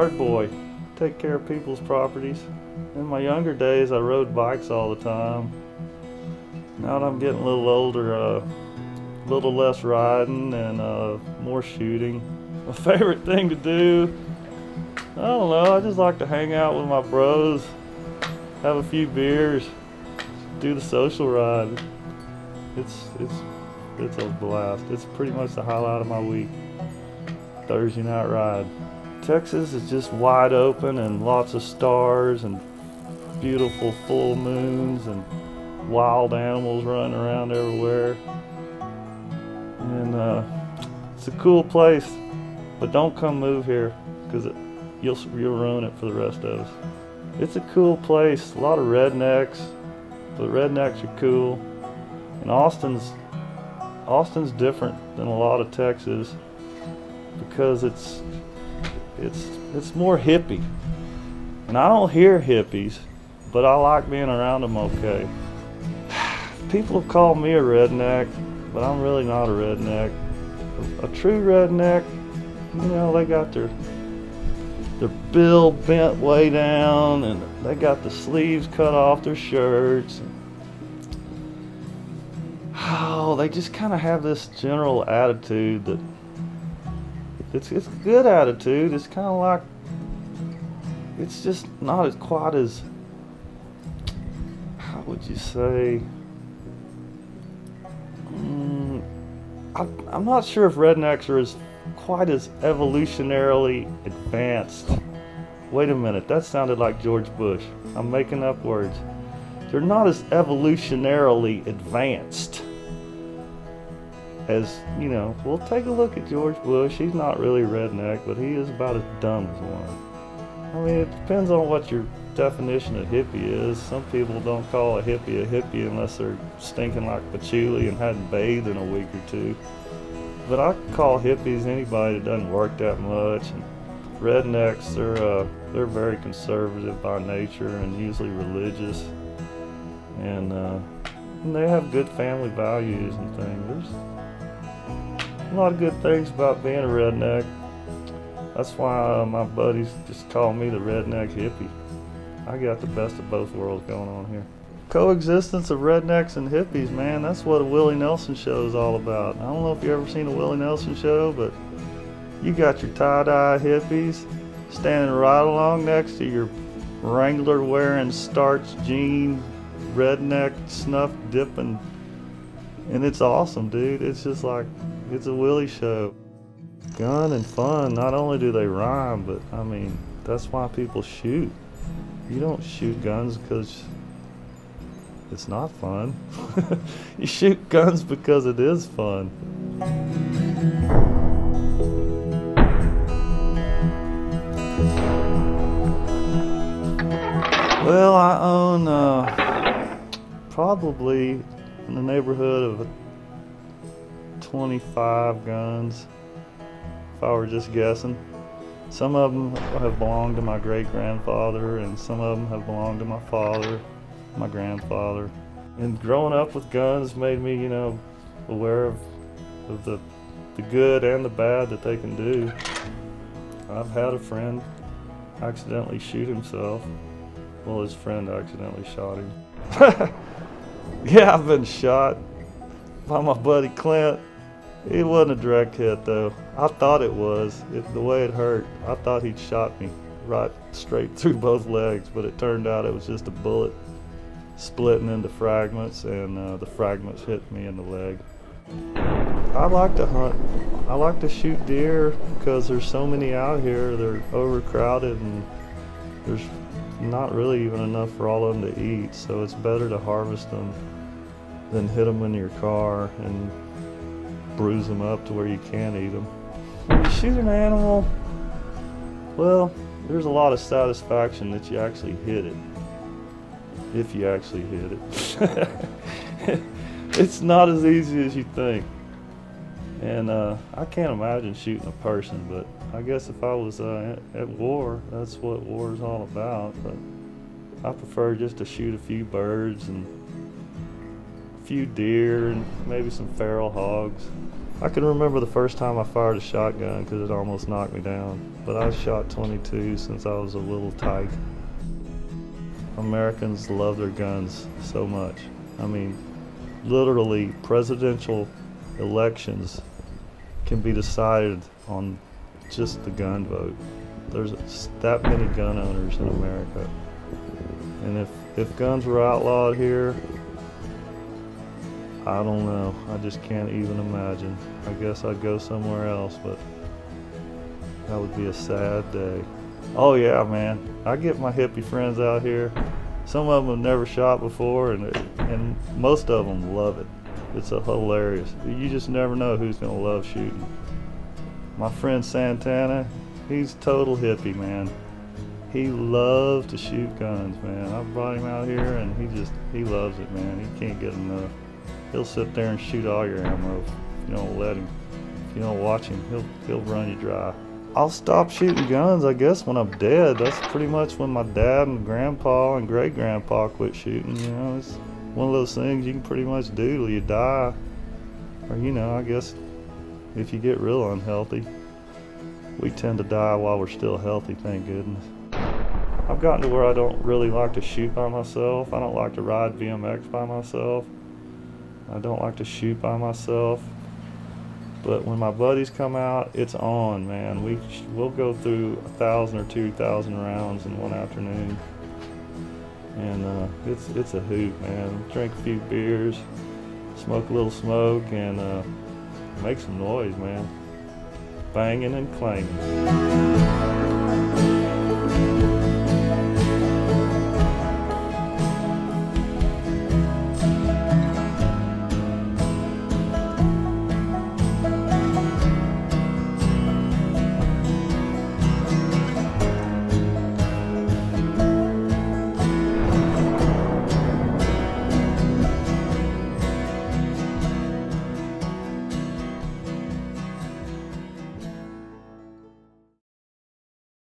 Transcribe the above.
yard boy. Take care of people's properties. In my younger days, I rode bikes all the time. Now that I'm getting a little older, a little less riding and more shooting. My favorite thing to do, I don't know, I just like to hang out with my bros, have a few beers, do the social ride. It's a blast. It's pretty much the highlight of my week. Thursday night ride. Texas is just wide open and lots of stars and beautiful full moons and wild animals running around everywhere. And it's a cool place, but don't come move here because you'll ruin it for the rest of us. It's a cool place, a lot of rednecks, but rednecks are cool. And Austin's different than a lot of Texas because it's more hippie. And I don't hear hippies, but I like being around them okay. People have called me a redneck, but I'm really not a redneck. A true redneck, you know, they got their bill bent way down and they got the sleeves cut off their shirts. Oh, they just kind of have this general attitude that it's a good attitude. It's kind of like, it's just not as quite as, how would you say, I'm not sure if rednecks are quite as evolutionarily advanced. Wait a minute, that sounded like George Bush. I'm making up words. They're not as evolutionarily advanced as, you know, we'll take a look at George Bush. He's not really a redneck, but he is about as dumb as one. I mean, it depends on what your definition of hippie is. Some people don't call a hippie unless they're stinking like patchouli and hadn't bathed in a week or two. But I call hippies anybody that doesn't work that much. And rednecks, they're very conservative by nature and usually religious. And they have good family values and things. There's a lot of good things about being a redneck. That's why my buddies just call me the Redneck Hippie. I got the best of both worlds going on here. Coexistence of rednecks and hippies, man, that's what a Willie Nelson show is all about. I don't know if you've ever seen a Willie Nelson show, but you got your tie-dye hippies standing right along next to your Wrangler wearing starched jean redneck snuff dipping, and it's awesome, dude. It's just like, it's a Willie show. Gun and fun, not only do they rhyme, but I mean, that's why people shoot. You don't shoot guns because it's not fun. You shoot guns because it is fun. Well, I own probably in the neighborhood of 25 guns, if I were just guessing. Some of them have belonged to my great-grandfather, and some of them have belonged to my father, my grandfather. And growing up with guns made me, you know, aware of the good and the bad that they can do. I've had a friend accidentally shoot himself. Well, his friend accidentally shot him. Yeah, I've been shot by my buddy Clint. It wasn't a direct hit though. I thought it was. The way it hurt, I thought he'd shot me right straight through both legs, but it turned out it was just a bullet splitting into fragments, and the fragments hit me in the leg. I like to hunt. I like to shoot deer because there's so many out here. They're overcrowded and there's not really even enough for all of them to eat, so it's better to harvest them than hit them in your car and bruise them up to where you can't eat them. When you shoot an animal, well, there's a lot of satisfaction that you actually hit it. If you actually hit it. It's not as easy as you think. And I can't imagine shooting a person, but I guess if I was at war, that's what war is all about. But I prefer just to shoot a few birds and a few deer and maybe some feral hogs. I can remember the first time I fired a shotgun because it almost knocked me down. But I shot 22 since I was a little tyke. Americans love their guns so much. I mean, literally presidential elections can be decided on just the gun vote. There's that many gun owners in America. And if guns were outlawed here, I don't know. I just can't even imagine. I guess I'd go somewhere else, but that would be a sad day. Oh yeah, man. I get my hippie friends out here. Some of them have never shot before, and most of them love it. It's hilarious. You just never know who's gonna love shooting. My friend Santana, he's total hippie, man. He loves to shoot guns, man. I brought him out here, and he loves it, man. He can't get enough. He'll sit there and shoot all your ammo if you don't let him. If you don't watch him, he'll run you dry. I'll stop shooting guns, I guess, when I'm dead. That's pretty much when my dad and grandpa and great-grandpa quit shooting, you know. It's one of those things you can pretty much do till you die. Or, you know, I guess if you get real unhealthy. We tend to die while we're still healthy, thank goodness. I've gotten to where I don't really like to shoot by myself. I don't like to ride BMX by myself. I don't like to shoot by myself. But when my buddies come out, it's on, man. We'll go through 1,000 or 2,000 rounds in one afternoon. And it's a hoot, man. Drink a few beers, smoke a little smoke, and make some noise, man. Banging and clanging.